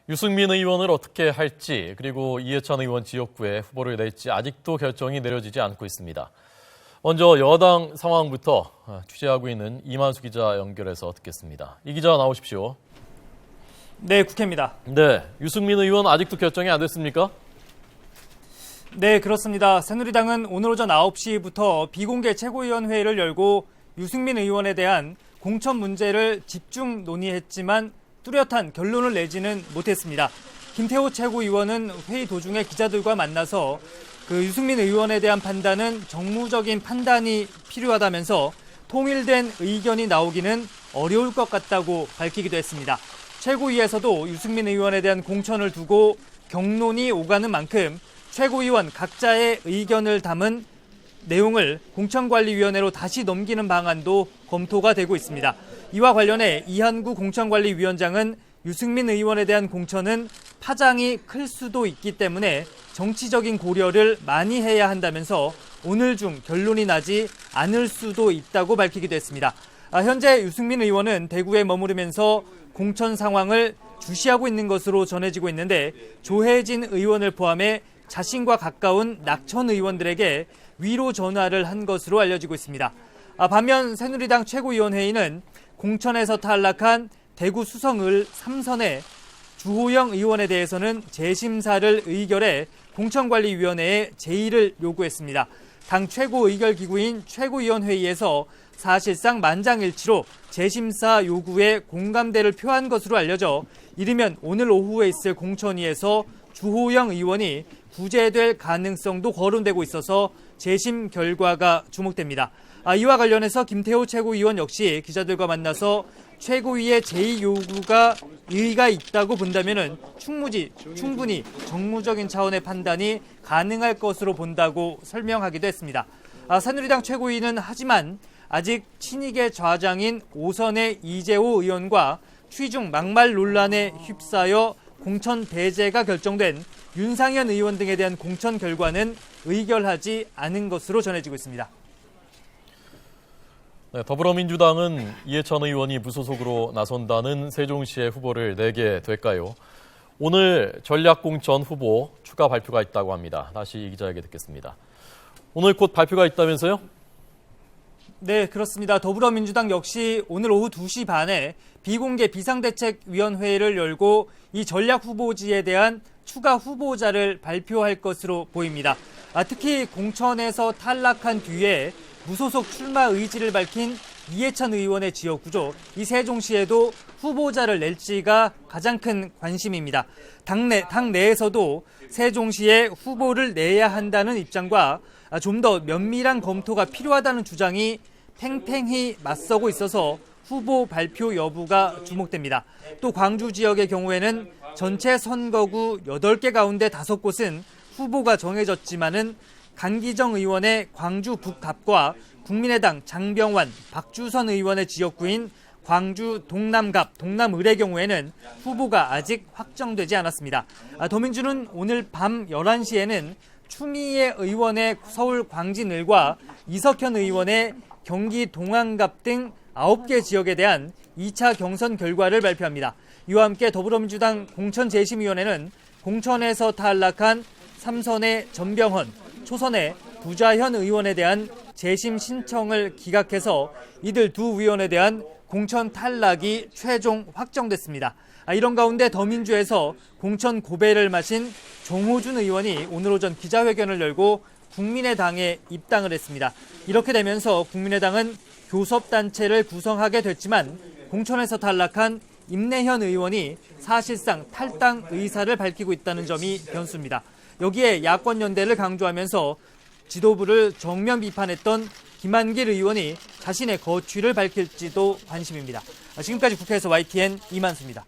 유승민 의원을 어떻게 할지 그리고 이해찬 의원 지역구에 후보를 낼지 아직도 결정이 내려지지 않고 있습니다. 먼저 여당 상황부터 취재하고 있는 이만수 기자 연결해서 듣겠습니다. 이 기자 나오십시오. 네, 국회입니다. 네, 유승민 의원 아직도 결정이 안 됐습니까? 네, 그렇습니다. 새누리당은 오늘 오전 9시부터 비공개 최고위원회의를 열고 유승민 의원에 대한 공천 문제를 집중 논의했지만 뚜렷한 결론을 내지는 못했습니다. 김태호 최고위원은 회의 도중에 기자들과 만나서 유승민 의원에 대한 판단은 정무적인 판단이 필요하다면서 통일된 의견이 나오기는 어려울 것 같다고 밝히기도 했습니다. 최고위에서도 유승민 의원에 대한 공천을 두고 격론이 오가는 만큼 최고위원 각자의 의견을 담은 내용을 공천관리위원회로 다시 넘기는 방안도 검토가 되고 있습니다. 이와 관련해 이한구 공천관리위원장은 유승민 의원에 대한 공천은 파장이 클 수도 있기 때문에 정치적인 고려를 많이 해야 한다면서 오늘 중 결론이 나지 않을 수도 있다고 밝히기도 했습니다. 현재 유승민 의원은 대구에 머무르면서 공천 상황을 주시하고 있는 것으로 전해지고 있는데 조혜진 의원을 포함해 자신과 가까운 낙천 의원들에게 위로 전화를 한 것으로 알려지고 있습니다. 반면 새누리당 최고위원회의는 공천에서 탈락한 대구 수성을 3선의 주호영 의원에 대해서는 재심사를 의결해 공천관리위원회에 제의를 요구했습니다. 당 최고의결기구인 최고위원회의에서 사실상 만장일치로 재심사 요구에 공감대를 표한 것으로 알려져 이르면 오늘 오후에 있을 공천위에서 주호영 의원이 구제될 가능성도 거론되고 있어서 재심 결과가 주목됩니다. 이와 관련해서 김태호 최고위원 역시 기자들과 만나서 최고위의 제의 요구가 의의가 있다고 본다면 충분히 정무적인 차원의 판단이 가능할 것으로 본다고 설명하기도 했습니다. 새누리당 최고위는 하지만 아직 친이계 좌장인 5선의 이재호 의원과 취중 막말 논란에 휩싸여 공천 배제가 결정된 윤상현 의원 등에 대한 공천 결과는 의결하지 않은 것으로 전해지고 있습니다. 네, 더불어민주당은 이해찬 의원이 무소속으로 나선다는 세종시의 후보를 내게 될까요? 오늘 전략공천 후보 추가 발표가 있다고 합니다. 다시 이 기자에게 듣겠습니다. 오늘 곧 발표가 있다면서요? 네, 그렇습니다. 더불어민주당 역시 오늘 오후 2시 반에 비공개 비상대책위원회의를 열고 이 전략 후보지에 대한 추가 후보자를 발표할 것으로 보입니다. 특히 공천에서 탈락한 뒤에 무소속 출마 의지를 밝힌 이해찬 의원의 지역구죠. 이 세종시에도 후보자를 낼지가 가장 큰 관심입니다. 당 내에서도 세종시에 후보를 내야 한다는 입장과 좀 더 면밀한 검토가 필요하다는 주장이 팽팽히 맞서고 있어서 후보 발표 여부가 주목됩니다. 또 광주 지역의 경우에는 전체 선거구 8개 가운데 5곳은 후보가 정해졌지만은 강기정 의원의 광주 북갑과 국민의당 장병완, 박주선 의원의 지역구인 광주 동남갑, 동남을의 경우에는 후보가 아직 확정되지 않았습니다. 더민주는 오늘 밤 11시에는 추미애 의원의 서울 광진을과 이석현 의원의 경기 동안갑 등 9개 지역에 대한 2차 경선 결과를 발표합니다. 이와 함께 더불어민주당 공천재심위원회는 공천에서 탈락한 3선의 전병헌, 초선의 부자현 의원에 대한 재심 신청을 기각해서 이들 두 의원에 대한 공천 탈락이 최종 확정됐습니다. 이런 가운데 더민주에서 공천 고배를 마신 정호준 의원이 오늘 오전 기자회견을 열고 국민의당에 입당을 했습니다. 이렇게 되면서 국민의당은 교섭단체를 구성하게 됐지만 공천에서 탈락한 임내현 의원이 사실상 탈당 의사를 밝히고 있다는 점이 변수입니다. 여기에 야권연대를 강조하면서 지도부를 정면 비판했던 김한길 의원이 자신의 거취를 밝힐지도 관심입니다. 지금까지 국회에서 YTN 이만수입니다.